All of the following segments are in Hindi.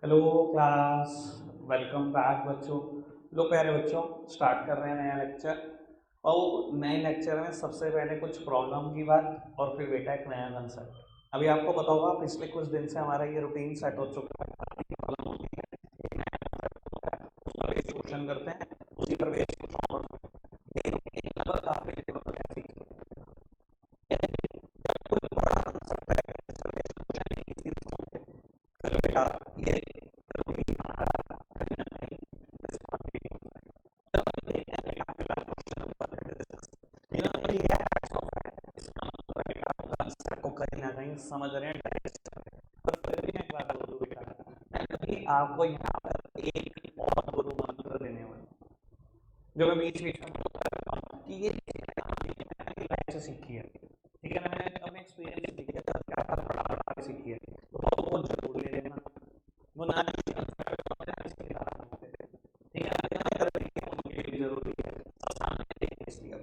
Hello class. वेलकम बैक बच्चों। लो प्यारे बच्चों, स्टार्ट कर रहे हैं नया लेक्चर। और नए लेक्चर में सबसे पहले कुछ प्रॉब्लम की बात और फिर बेटा एक नया कंसेप्ट। अभी आपको पता होगा पिछले कुछ दिन से हमारा ये रूटीन सेट हो चुका है। प्रॉब्लम होती है, एक नया concept होता है, उस पर बेस्ड क्वेश्चन करते हैं, उसी पर बेस्ड क्वेश्चन लगभग काफी दिनों तक ऐसे ही कोई बड़ा कंसेप्ट है इस पर बेस्ड क्वेश्चन नहीं किसी फिर बेटा ये रूटीन हमारा कहीं ना कहीं डिसकंटिन्यू हो जाएगा। चलो देखते हैं बेटा फिलहाल क्वेश्चन नंबर 36। ये नंबर ये है एक्स ऑफ है, इसका मतलब है बेटा आप कंसेप्ट को कहीं ना कहीं समझ रहे हैं, डाइजेस्ट कर रहे हैं। पर फिर भी मैं एक बात बोल दूं बेटा, मैं कभी आपको यहाँ पर एक और गुरु मंत्र देने वाला हूं, जो मैं बीच बीच में बोलता रहता हूँ कि ये मैंने अपनी लाइफ से सीखी है। ठीक है ना, मैंने अपने एक्सपीरियंस से सीखी है, क्या था बड़ा बड़ा सीखी है, तो वो जरूर ले लेना। वो ना किसी ठीक है ना, लेना कर देखिए, उनके लिए भी जरूरी है। और सामने देखिए इसलिए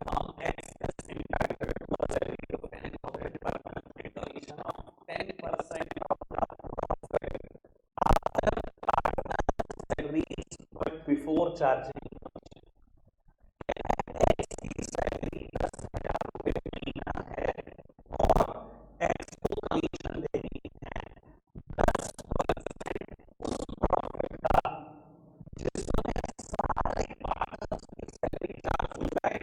हम X entitled to a salary of 10,000 per month at commission of 10% of the profit after salary but before charging X की सैलरी 10,000 रुपये महीना है और एक्स को कमीशन देनी है 10% उस प्रॉफिट का, जिसमें सारे पार्टनर्स की सैलरी चार्ज हो जाए,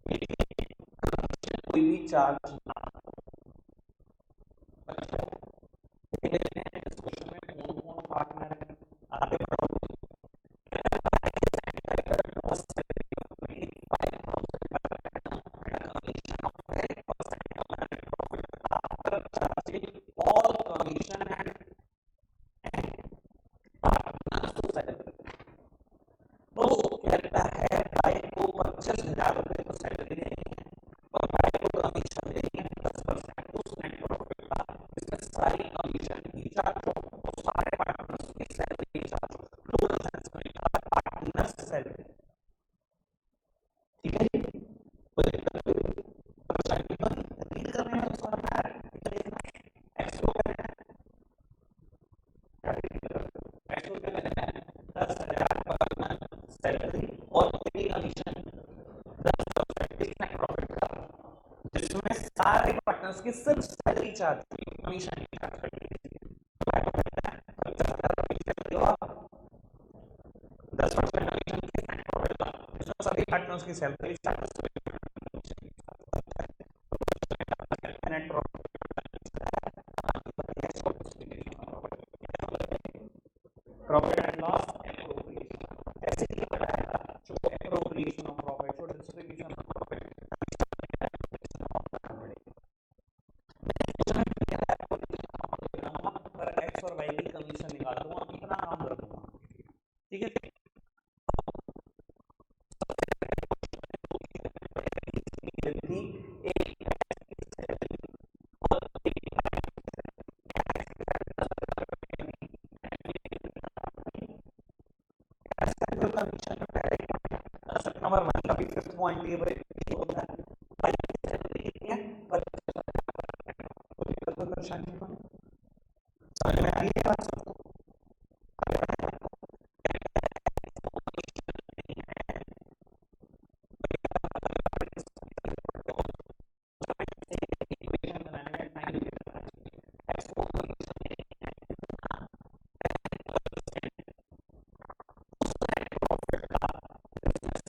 लेकिन कोई भी चार्ज ना हो। अच्छा, देख लेते हैं इस क्वेश्चन में कौन कौन पार्टनर है। आगे बढ़ो। all commission and partners to salary। तो कहता है भाई को 25,000 रुपए तो सैलरी देनी है और भाई को कमीशन देनी है 10% उस नेट प्रॉफिट का, इसमें सारी कमीशन की चार्ज हो और सारे पार्टनर्स की सैलरी चार्ज हो, टोटल सेंस में पार्टनर्स सैलरी। ठीक है जी, कोई दिक्कत नहीं। परेशानी तो नहीं, रीड करने में समझ में आ रहा है। एक्स को कहना है, एक्स को कहना है 10,000 पर मंथ सैलरी और तेरी कमीशन 10% नेट प्रॉफिट का, जिसमें सारे पार्टनर्स की सिर्फ सैलरी चार्ज हुई, कमीशन की चार्ज करनी है। तो भाई को कहना है 50,000 कमीशन और 10% कमीशन के नेट प्रॉफिट का, जिसमें सभी पार्टनर्स की salary charge net profit and loss appropriation ऐसे ही बताया था। So appropriation of profit, so distribution of profit पर एक्स और वाई की कमीशन निकाल दूंगा, इतना काम कर दूंगा। ठीक है, थी एक कमीशन नंबर वन का भी फिफ्थ पॉइंट ये होता है, कितनी है परेशानी समझ में आ रही है बात सबको। इक्वेशन बनाने में टाइम लगता है। एक्स को प्रॉफिट का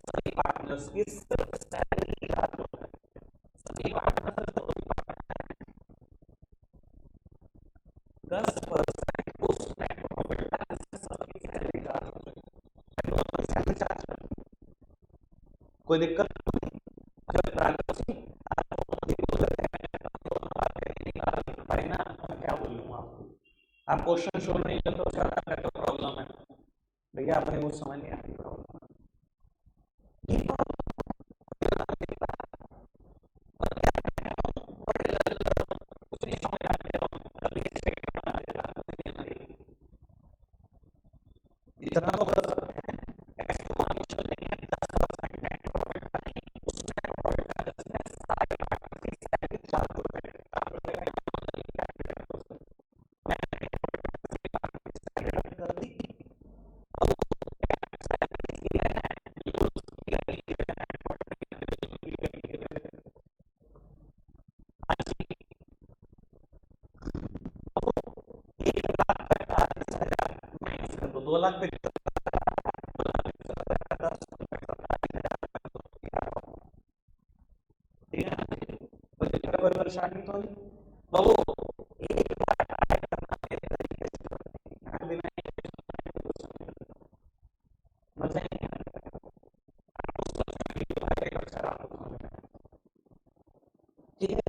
सभी पार्टनर्स की सिर्फ सैलरी चार्ज होता है, सभी पार्टनर्स को 10% उस नेट प्रॉफिट का, जिसमें सबकी सैलरी चार्ज होता है, सैलरी चार्ज करती है। कोई दिक्कत नहीं। अगर भाई ना मैं क्या बोलूँगा आपको, आप क्वेश्चन शो नहीं करते हो, क्या तो प्रॉब्लम है भैया, अपने को समझ नहीं आती प्रॉब्लम। इतना तो कर सकते हैं, एक्सपोनेंशियल लेंगे 10% नेट प्रॉफिट का नहीं, उस नेट प्रॉफिट का जिसमें सारे पार्टनर की सैलरी चार्ज हो जाएगी, 2 लाख पे कोई परेशानी तो नहीं। तो एक बार ट्राई करना मेरे तरीके से बिना मजा नहीं आएगा। ठीक है,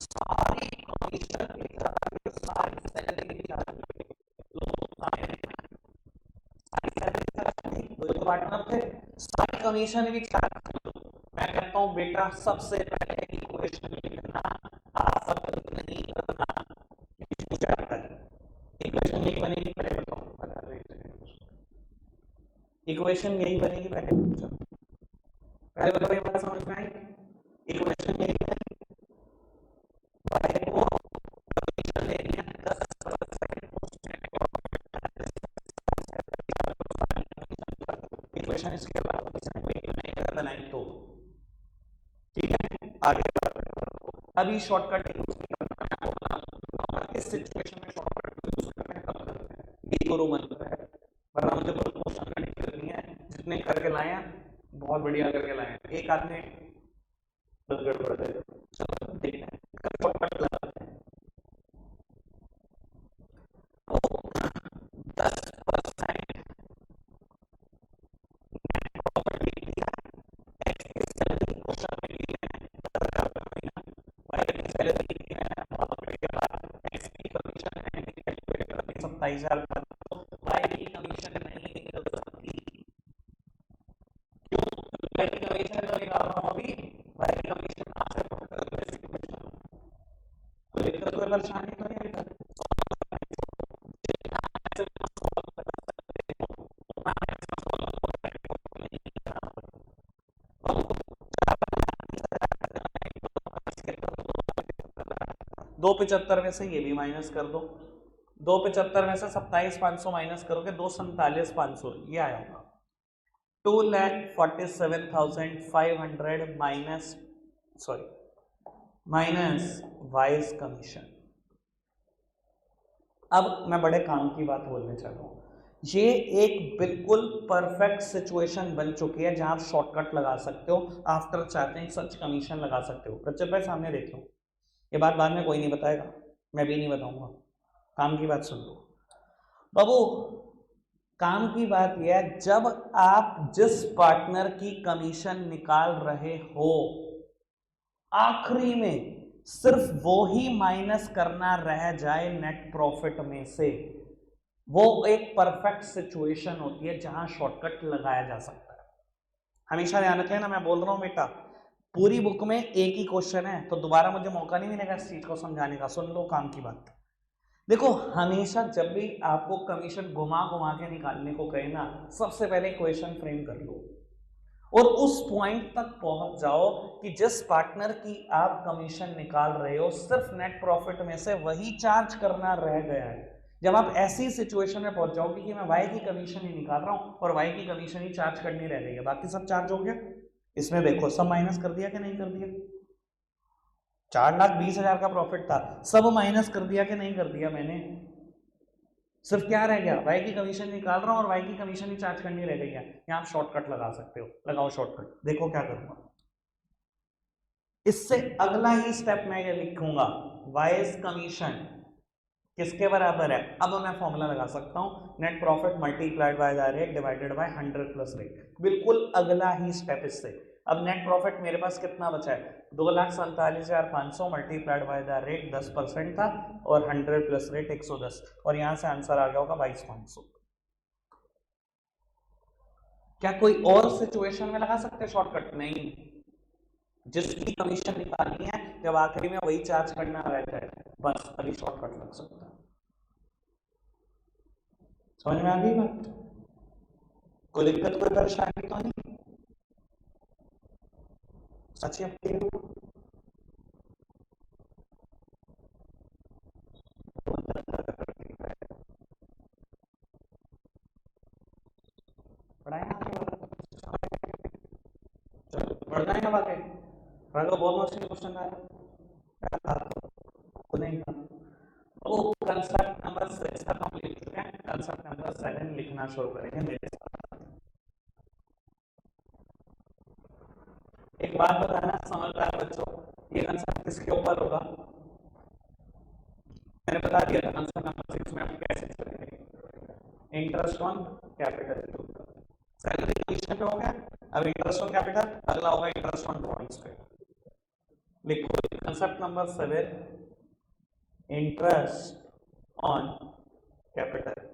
सारी कमीशन की तरह सारी सैलरी की तरह लोग आए, सारी सैलरी की तरह दो पार्टनर थे, सारी कमीशन भी चार्ज। मैं कहता हूँ बेटा सबसे पहले इक्वेशन लिखना आसान नहीं करना, जाता है इक्वेशन नहीं बनेगी पहले बताओ, इक्वेशन यही बनेगी पहले पहले बताओ, ये बात समझ में आई? इक्वेशन यही है, y को कमीशन लेनी है 10%, इक्वेशन इसके अलावा नहीं अगर बनाई तो ठीक है। आगे अभी शॉर्टकट इस सिचुएशन में शॉर्टकट यूज करना है, कब करना है ये करो मन कर है, वरना मुझे कोई क्वेश्चन करनी है। जितने करके लाए बहुत बढ़िया करके लाए, एक आदमी गड़बड़ है। चलो देखते हैं शॉर्टकट लगाते हैं। 10% वाई की कमीशन नहीं निकल सकती, क्यों? वाई की कमीशन तो निकाल रहा हूं अभी, वाई की कमीशन आपसे कोई दिक्कत कोई परेशानी तो नहीं है? दो 75 में से ये भी माइनस कर दो, 275 में से 27,500 माइनस करोगे 247,500 ये आया होगा। 2,47,500 minus sorry minus wise commission. अब मैं बड़े काम की बात बोलने चल रहा हूं, ये एक बिल्कुल परफेक्ट सिचुएशन बन चुकी है जहां आप शॉर्टकट लगा सकते हो, आफ्टर चार्जिंग सच कमीशन लगा सकते हो। रचित भाई सामने देख लो, ये बात बाद में कोई नहीं बताएगा, मैं भी नहीं बताऊंगा, काम की बात सुन लो बाबू। काम की बात यह है, जब आप जिस पार्टनर की कमीशन निकाल रहे हो आखिरी में सिर्फ वो ही माइनस करना रह जाए नेट प्रॉफिट में से, वो एक परफेक्ट सिचुएशन होती है जहां शॉर्टकट लगाया जा सकता है। हमेशा ध्यान रखें ना, मैं बोल रहा हूं बेटा पूरी बुक में एक ही क्वेश्चन है तो दोबारा मुझे मौका नहीं मिलेगा इस चीज को समझाने का। सुन लो काम की बात, देखो हमेशा जब भी आपको कमीशन घुमा घुमा के निकालने को कहे ना, सबसे पहले इक्वेशन फ्रेम कर लो और उस पॉइंट तक पहुंच जाओ कि जिस पार्टनर की आप कमीशन निकाल रहे हो सिर्फ नेट प्रॉफिट में से वही चार्ज करना रह गया है। जब आप ऐसी सिचुएशन में पहुंच जाओगे कि मैं वाई की कमीशन ही निकाल रहा हूं और वाई की कमीशन ही चार्ज करनी रह गई है, बाकी सब चार्ज हो गया, इसमें देखो सब माइनस कर दिया कि नहीं कर दिया? 4,20,000 का प्रॉफिट था, सब माइनस कर दिया कि नहीं कर दिया मैंने? सिर्फ क्या रह गया, वाई की कमीशन निकाल रहा हूं और वाई की कमीशन ही चार्ज करनी रह गई है। यहां आप शॉर्टकट लगा सकते हो, लगाओ शॉर्टकट। देखो क्या करूंगा, इससे अगला ही स्टेप मैं ये लिखूंगा, वाइज कमीशन किसके बराबर है। अब मैं फॉर्मूला लगा सकता हूं, net profit multiplied by the rate divided by 100 plus rate, बिल्कुल अगला ही स्टेप इससे। अब नेट प्रॉफिट मेरे पास कितना बचा है, 2,47,500 मल्टीप्लाइड बाय द रेट 10% था और 100 प्लस रेट 110, और यहां से आंसर आ गया होगा 22,500। क्या कोई और सिचुएशन में लगा सकते हैं शॉर्टकट? नहीं, जिसकी कमीशन निकालनी है जब आखिरी में वही चार्ज करना रहता है, बस अभी शॉर्टकट लग सकता है। समझ में आ गई बात? कोई दिक्कत कोई परेशानी तो नहीं? सच करना है क्या वाकई? अगर बहुत मुश्किल क्वेश्चन आया तो नहीं था। तो कंसेप्ट नंबर 6 तक हम लिख चुके हैं, कंसेप्ट नंबर 7 लिखना शुरू करेंगे मेरे साथ। एक बात बताना समझदार बच्चों, ये कंसेप्ट किसके ऊपर होगा? मैंने बता दिया था कंसेप्ट नंबर 6 में हम कैसे चलेंगे, interest on capital. Salary commission पे हो गया, अब इंटरेस्ट ऑन कैपिटल, अगला होगा इंटरेस्ट ऑन ड्रॉइंग्स पे। लिखो concept number 7, interest on capital.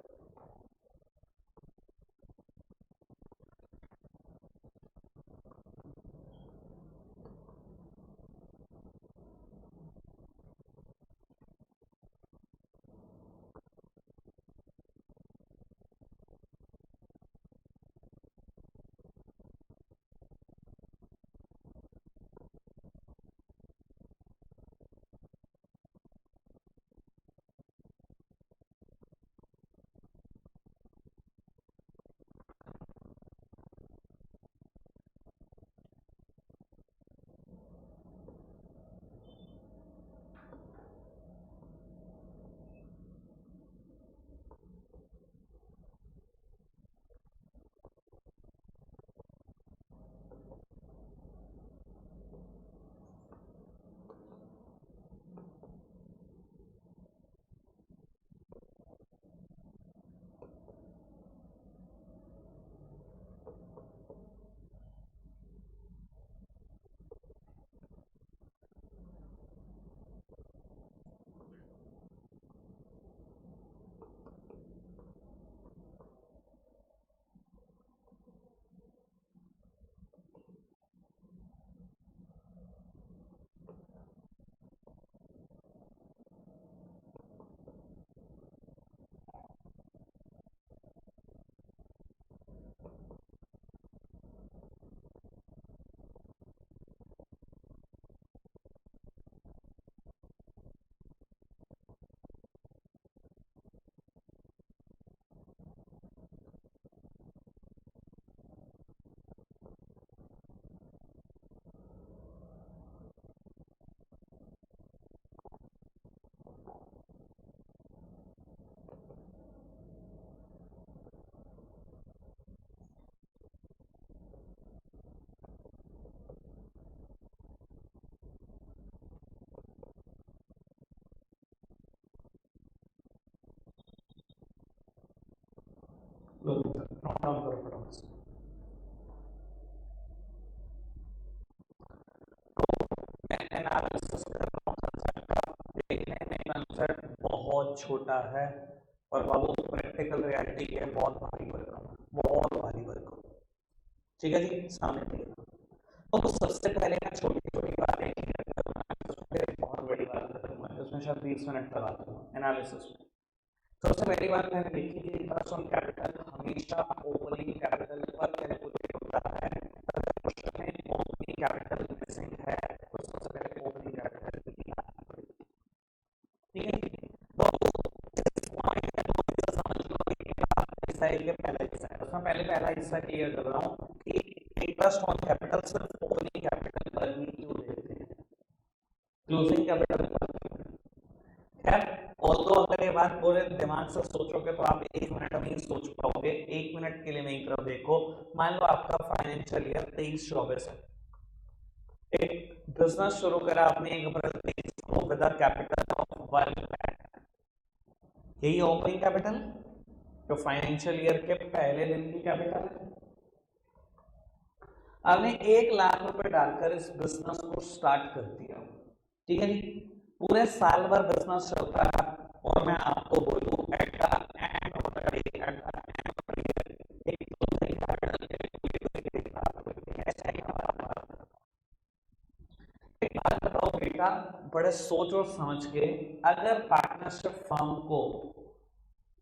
Note down करो फटाफट से। मैं एनालिसिस कर रहा हूँ कंसेप्ट का, देखने में कंसेप्ट बहुत छोटा है और बाबू प्रैक्टिकल रियलिटी के बहुत भारी भरकम, बहुत भारी भरकम। ठीक है जी, सामने देखना। तो सबसे पहले मैं छोटी छोटी बातें क्लियर करूंगा, फिर बहुत बड़ी बात करूंगा, उसमें शायद 20 मिनट तक आता हूँ एनालिसिस में। सबसे पहली बात मैंने लिखी थी, इंटरेस्ट ऑन कैपिटल हमेशा ओपनिंग कैपिटल पर कैलकुलेट होता है। अगर क्वेश्चन में ओपनिंग कैपिटल मिसिंग है तो सबसे पहले ओपनिंग कैपिटल की बात करेंगे। ठीक है, तो इस पॉइंट को समझ लो कि हिस्सा के पहला हिस्सा है, उसमें पहला हिस्सा क्लियर कर रहा हूँ कि इंटरेस्ट ऑन कैपिटल सिर्फ ओपनिंग कैपिटल पर ही क्यों देते हैं, क्लोजिंग कैपिटल पर। खैर, और तो अगर ये बात पूरे दिमाग से सोचोगे तो आप 1 मिनट नहीं सोच पाओगे। 1 मिनट के लिए मेरी तरफ देखो। मान लो आपका फाइनेंशियल ईयर 23-24 है, एक बिजनेस शुरू करा आपने 1 अप्रैल 23 को with a capital of 1 lakh. यही ओपनिंग कैपिटल जो फाइनेंशियल ईयर के पहले दिन की कैपिटल है। आपने 1 लाख रुपए डालकर इस बिजनेस को स्टार्ट कर दिया, ठीक है जी। पूरे साल भर बिजनेस चलता है और मैं आपको बोलूं at the end of the day, at the end of the year एक तो सही कैपिटल एक बात बताओ बेटा, बड़े सोच और समझ के, अगर पार्टनरशिप फर्म को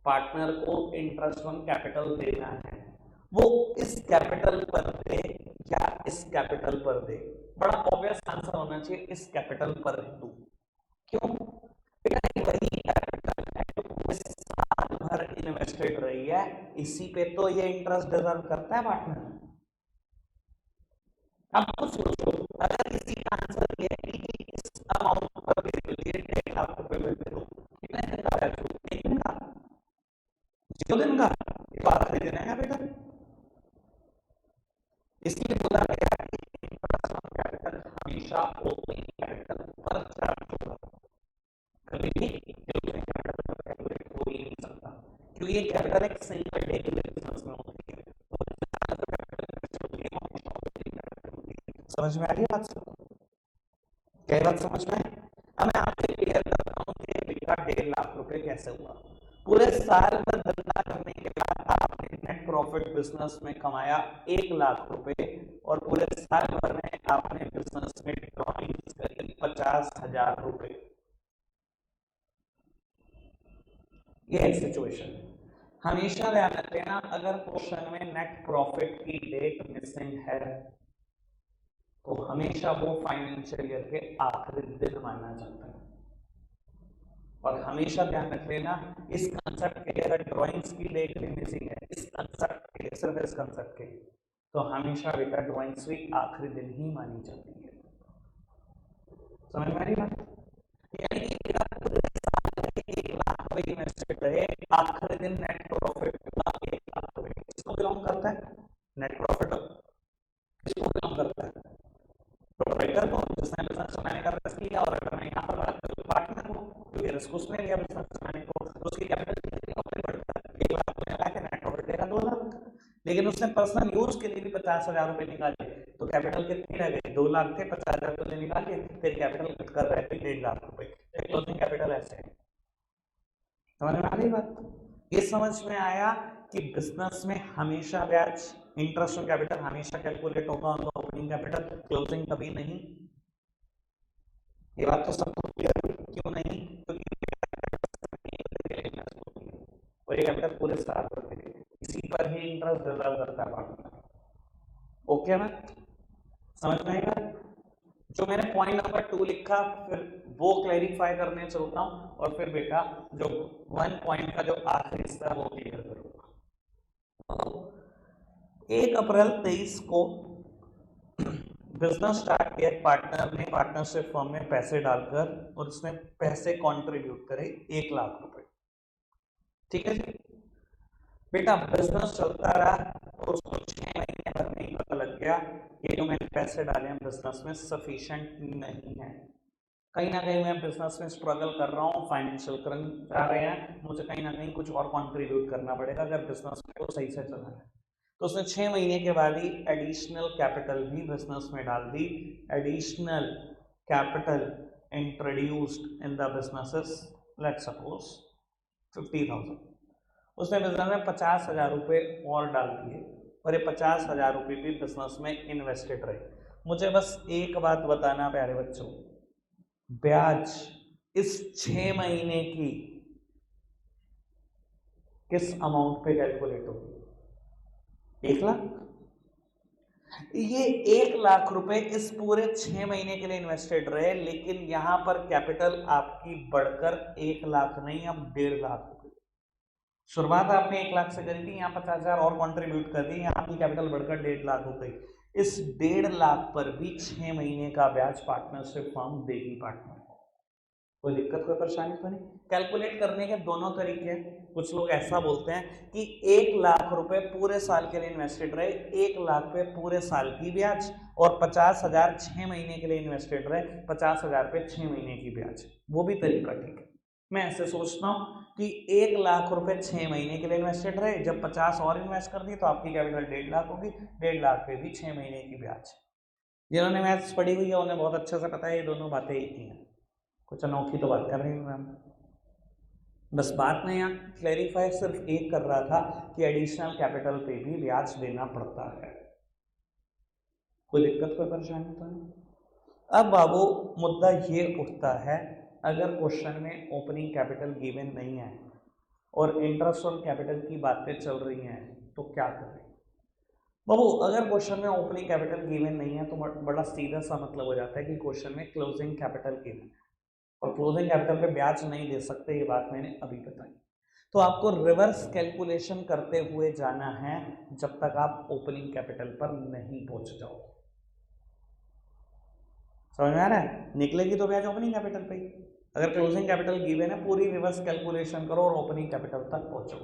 पार्टनर को इंटरेस्ट ऑन कैपिटल देना है, वो इस कैपिटल पर दे या इस कैपिटल पर दे? बड़ा ऑब्वियस आंसर होना चाहिए इस कैपिटल पर दो। क्यों? वही कैपिटल है जो साल भर इन्वेस्टेड रही है, इसी पे तो ये इंटरेस्ट डिजर्व करता है पार्टनर। अब तो सोचो लाख रुपए में दे दो, कितने दिन का ब्याज? 1 दिन का, 0 दिन का, ये तो आखिरी दिन है बेटा। इसलिए बोला गया कि इंटरेस्ट ऑन कैपिटल हमेशा ओपनिंग कैपिटल पर चार्ज होगा, कभी भी क्लोजिंग कैपिटल पर कैलकुलेट हो ही नहीं सकता, क्योंकि ये कैपिटल एक सिंगल डे के लिए बिजनेस में होती है। समझ में आ रही है बात? क्या बात समझ में आई? अब मैं आपसे क्लियर करता हूँ कि बेटा 1.5 लाख रुपए कैसे हुआ। पूरे साल भर धंधा करने के बाद आपने नेट प्रॉफिट बिजनेस में कमाया 1 लाख रुपए, और पूरे साल भर में आपने बिजनेस में ड्रॉइंग्स करी 50,000 रुपए। ये है सिचुएशन। हमेशा ध्यान रखना, अगर क्वेश्चन में नेट प्रॉफिट की डेट मिसिंग है तो हमेशा वो फाइनेंशियल ईयर के आखिरी दिन माना जाता है। और हमेशा ध्यान रख लेना, इस कंसेप्ट के लिए अगर ड्राइंग्स की डेट भी मिसिंग है, इस कंसेप्ट के लिए, सिर्फ इस कंसेप्ट के, तो हमेशा बेटा ड्राइंग्स भी आखिरी दिन ही मानी जाती है। समझ में आ रही बात? यानी कि 1 लाख रुपए इन्वेस्टेड रहे, आखिरी दिन नेट प्रॉफिट हुआ 1 लाख रुपए, किसको बिलोंग करता है? नेट प्रॉफिट किसको बिलोंग करता है? प्रोपराइटर को, जिसने बिजनेस चलाने का रिस्क लिया। और अगर मैं यहाँ पर बात करूँ पार्टनर को, क्योंकि रिस्क उसने लिया बिजनेस चलाने को, तो उसकी कैपिटल कितनी बढ़ता है? 1 लाख रुपए लगा के नेट प्रॉफिट देगा 2 लाख, लेकिन उसने पर्सनल यूज के लिए भी 50,000 रुपए निकाले, तो कैपिटल कितनी रह गई? 2 लाख थे, 50,000 रुपए निकाले, फिर कैपिटल कट कर रहे थे 1.5 लाख रुपए, क्लोजिंग कैपिटल ऐसे है। समझ में आ रही बात? ये समझ में आया कि बिजनेस में हमेशा ब्याज, इंटरेस्ट ऑन कैपिटल हमेशा कैलकुलेट होगा ऑन ओपनिंग कैपिटल, क्लोजिंग कभी नहीं। ये बात तो सबको क्लियर? क्यों नहीं? क्योंकि और ये कैपिटल पूरे साल भर के लिए, इसी पर ही इंटरेस्ट रिजर्व करता है पार्टनर। ओके ना? समझ में आएगा? जो मैंने पॉइंट नंबर 2 लिखा, फिर वो क्लैरिफाई करने चलता हूं, और फिर बेटा जो 1 पॉइंट का जो आखिरी हिस्सा वो क्लियर करूंगा। 1 अप्रैल 23 को बिजनेस स्टार्ट किया, पार्टनर ने पार्टनरशिप फर्म में पैसे डालकर, और उसने पैसे कंट्रीब्यूट करे 1 लाख रुपए। ठीक है जी बेटा, बिजनेस चलता रहा और उसको 6 महीने भर में ही पता लग गया कि जो मैंने पैसे डाले हैं बिजनेस में सफिशिएंट नहीं है, कहीं ना कहीं मैं बिजनेस में स्ट्रगल कर रहा हूँ, फाइनेंशियल क्रंच आ रहे हैं, मुझे कहीं ना कहीं कुछ और कंट्रीब्यूट करना पड़ेगा अगर बिजनेस को सही से चलाना है। तो उसने 6 महीने के बाद ही एडिशनल कैपिटल भी बिजनेस में डाल दी। Additional capital introduced in the businesses, let's suppose 50,000। उसने बिजनेस में 50,000 रुपये और डाल दिए, और ये 50,000 रुपये भी बिजनेस में इन्वेस्टेड रहे। मुझे बस एक बात बताना प्यारे बच्चों, ब्याज इस 6 महीने की किस अमाउंट पे कैलकुलेट होगी? 1 लाख। ये 1 लाख रुपए इस पूरे 6 महीने के लिए इन्वेस्टेड रहे, लेकिन यहां पर कैपिटल आपकी बढ़कर 1 लाख नहीं, अब 1.5 लाख हो गई। शुरुआत आपने 1 लाख से करी थी, यहाँ 50,000 और कंट्रीब्यूट कर दी, यहाँ की कैपिटल बढ़कर 1.5 लाख हो गई। इस 1.5 लाख पर भी 6 महीने का ब्याज पार्टनरशिप फर्म देगी पार्टनर। कोई दिक्कत, कोई परेशानी तो नहीं? कैलकुलेट करने के दोनों तरीके हैं। कुछ लोग ऐसा बोलते हैं कि 1 लाख रुपए पूरे साल के लिए इन्वेस्टेड रहे, 1 लाख पे पूरे साल की ब्याज, और 50,000 6 महीने के लिए इन्वेस्टेड रहे, 50,000 पे 6 महीने की ब्याज। वो भी तरीका ठीक है। मैं ऐसे सोचता हूँ कि 1 लाख रुपए 6 महीने के लिए इन्वेस्टेड रहे, जब 50 और इन्वेस्ट कर दिए तो आपकी कैपिटल 1.5 लाख होगी, 1.5 लाख पे भी 6 महीने की ब्याज। जिन्होंने मैथ्स पढ़ी हुई है उन्हें बहुत अच्छे से पता है ये दोनों बातें एक ही हैं, कुछ अनोखी तो बात कर रही हूँ मैम। बस बात में यहाँ क्लैरिफाई सिर्फ एक कर रहा था कि एडिशनल कैपिटल पे भी ब्याज देना पड़ता है। कोई दिक्कत, कोई परेशानी तो नहीं? अब बाबू मुद्दा ये उठता है, अगर क्वेश्चन में ओपनिंग कैपिटल गिवन नहीं है और इंटरेस्ट ऑन कैपिटल की बातें चल रही हैं तो क्या करें? बाबू अगर क्वेश्चन में ओपनिंग कैपिटल गिवन नहीं है तो बड़ा सीधा सा मतलब हो जाता है कि क्वेश्चन में क्लोजिंग कैपिटल गिवन है, और क्लोजिंग कैपिटल पे ब्याज नहीं दे सकते, ये बात मैंने अभी बताई। तो आपको रिवर्स कैलकुलेशन करते हुए जाना है जब तक आप ओपनिंग कैपिटल पर नहीं पहुंच जाओ। समझ में आ रहा है? निकलेगी तो ब्याज ओपनिंग कैपिटल पे ही, अगर क्लोजिंग कैपिटल गिवन है पूरी रिवर्स कैलकुलेशन करो और ओपनिंग कैपिटल तक पहुंचो।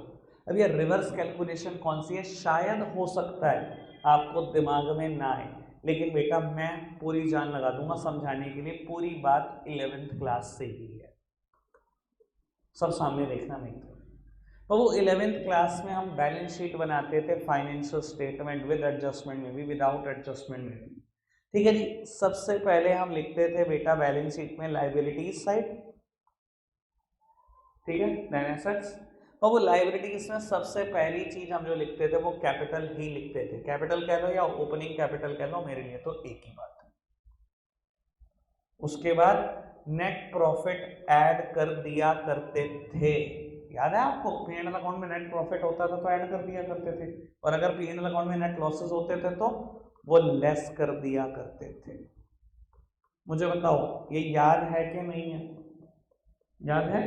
अब ये रिवर्स कैलकुलेशन कौन सी है, शायद हो सकता है आपको दिमाग में ना आए, लेकिन बेटा मैं पूरी जान लगा दूंगा समझाने के लिए। पूरी बात 11th क्लास से ही है, सब सामने देखना नहीं था। तो वो 11th क्लास में हम बैलेंस शीट बनाते थे, फाइनेंशियल स्टेटमेंट विद एडजस्टमेंट में भी, विदाउट एडजस्टमेंट में भी। ठीक है जी, सबसे पहले हम लिखते थे बेटा बैलेंस शीट में लायबिलिटीज साइड, ठीक है, देन एसेट्स। और वो लायबिलिटीज में सबसे पहली चीज हम जो लिखते थे वो कैपिटल ही लिखते थे। कैपिटल कह लो या ओपनिंग कैपिटल कह लो, मेरे लिए तो एक ही बात है। उसके बाद नेट प्रॉफिट ऐड कर दिया करते थे, याद है आपको, P&L अकाउंट में नेट प्रॉफिट होता था तो ऐड कर दिया करते थे, और अगर P&L अकाउंट में नेट लॉसेस होते थे तो वो लेस कर दिया करते थे। मुझे बताओ ये याद है कि नहीं है, याद है।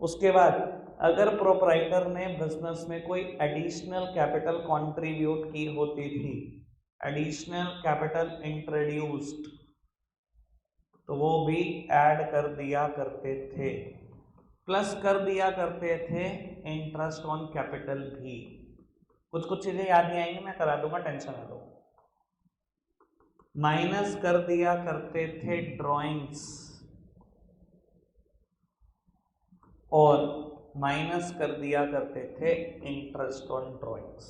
उसके बाद अगर प्रोप्राइटर ने बिजनेस में कोई एडिशनल कैपिटल कंट्रीब्यूट की होती थी, एडिशनल कैपिटल इंट्रोड्यूस्ड, तो वो भी ऐड कर दिया करते थे, प्लस कर दिया करते थे इंटरेस्ट ऑन कैपिटल भी। कुछ कुछ चीजें याद नहीं आएंगी, मैं करा दूंगा, टेंशन ना लो। माइनस कर दिया करते थे ड्राइंग्स, और माइनस कर दिया करते थे इंटरेस्ट ऑन ड्राइंग्स।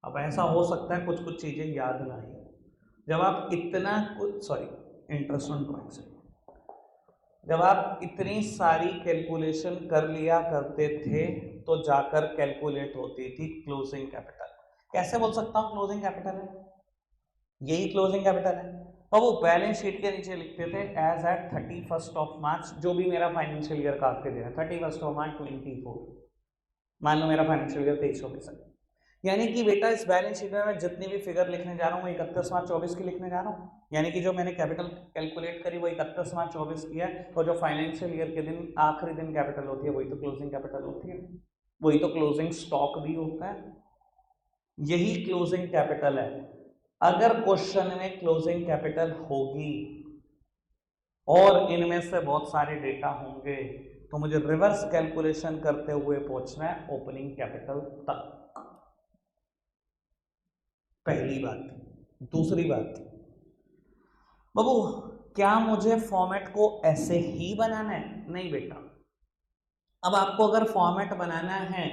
अब ऐसा हो सकता है कुछ कुछ चीजें याद ना आई, जब आप इतना कुछ, सॉरी इंटरेस्ट ऑन ड्राइंग्स, जब आप इतनी सारी कैलकुलेशन कर लिया करते थे तो जाकर कैलकुलेट होती थी क्लोजिंग कैपिटल। कैसे बोल सकता हूं क्लोजिंग कैपिटल है, यही क्लोजिंग कैपिटल है। और वो बैलेंस शीट के नीचे लिखते थे as eight 31st of March, जो भी मेरा फाइनेंशियल ईयर का आखिरी दिन है, 31st ऑफ मार्च 24, मान लो मेरा फाइनेंशियल ईयर 23-24 है, यानी कि बेटा इस बैलेंस शीट में मैं जितनी भी फिगर लिखने जा रहा हूँ 31 मार्च 24 की लिखने जा रहा हूँ, यानी कि जो मैंने कैपिटल कैलकुलेट करी वो 31 मार्च 24 की है, और जो फाइनेंशियल ईयर के दिन आखिरी दिन कैपिटल होती है वही तो क्लोजिंग कैपिटल होती है, वही तो क्लोजिंग स्टॉक भी होता है, यही क्लोजिंग कैपिटल है। अगर क्वेश्चन में क्लोजिंग कैपिटल होगी और इनमें से बहुत सारे डेटा होंगे तो मुझे रिवर्स कैलकुलेशन करते हुए पहुंचना है ओपनिंग कैपिटल तक, पहली बात। दूसरी बात, बाबू क्या मुझे फॉर्मेट को ऐसे ही बनाना है, नहीं बेटा। अब आपको अगर फॉर्मेट बनाना है